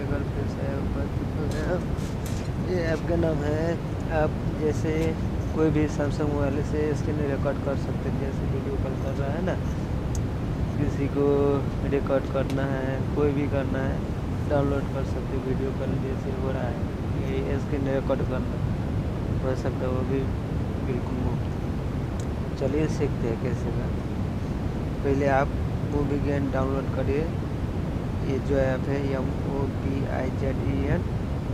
अगर फिर से ये ऐप का नाम है। आप जैसे कोई भी सैमसंग मोबाइल से स्क्रीन रिकॉर्ड कर सकते हैं, जैसे वीडियो कॉल कर रहा है ना, किसी को रिकॉर्ड करना है, कोई भी करना है, डाउनलोड कर सकते वीडियो कॉल जैसे हो रहा है, ये स्क्रीन रिकॉर्ड करना हो सकता है, वो भी बिल्कुल मुफ्त। चलिए सीखते हैं कैसे करना। पहले आप मूवी गेन डाउनलोड करिए। ये जो ऐप है MOBIZEN,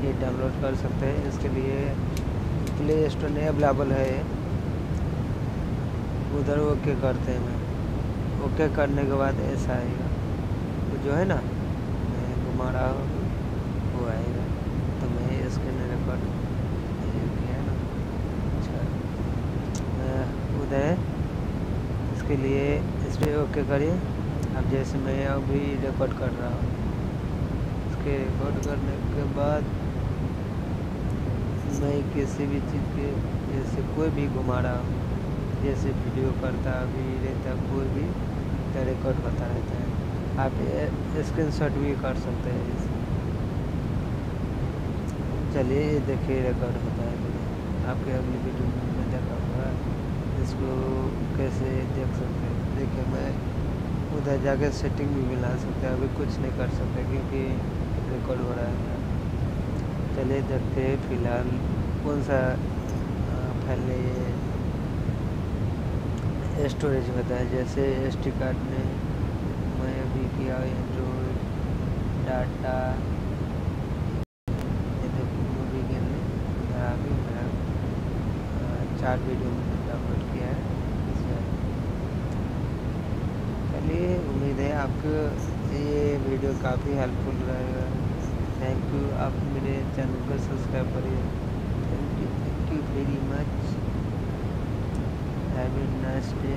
ये डाउनलोड कर सकते हैं। इसके लिए प्ले स्टोर में अवेलेबल है, उधर ओके करते हैं। मैं ओके करने के बाद ऐसा आएगा, तो जो है ना मैं घुमा रहा हूँ वो आएगा, तो मैं स्क्रीन रिकॉर्ड किया ना। अच्छा उधर इसके लिए इस पर ओके करिए। अब जैसे मैं अभी रिकॉर्ड कर रहा हूँ, इसके रिकॉर्ड करने के बाद मैं किसी भी चीज़ के जैसे कोई भी घुमा रहा हूँ, जैसे वीडियो करता भी रहता, कोई भी तो रिकॉर्ड होता रहता है। आप स्क्रीनशॉट भी कर सकते हैं इससे। चलिए ये देखिए रिकॉर्ड होता है वीडियो, आपके अगली वीडियो में देखा होगा। इसको कैसे देख सकते हैं, देखिए मैं उधर जाके सेटिंग भी मिला सकते हैं। अभी कुछ नहीं कर सकते क्योंकि रिकॉर्ड हो रहा है। चलिए देखते हैं फिलहाल कौन सा फाइल ये स्टोरेज होता है। जैसे SD कार्ड में मैं अभी किया एंड्रॉइड डाटा, ये देखिए मूवी गेम में अभी मेरा 4 वीडियो मैंने डाउनलोड किया है इसमें। चलिए उम्मीद है आपको ये वीडियो काफ़ी हेल्पफुल रहेगा। थैंक यू, आप मेरे चैनल को सब्सक्राइब करिए। Thank you very much, have a nice day.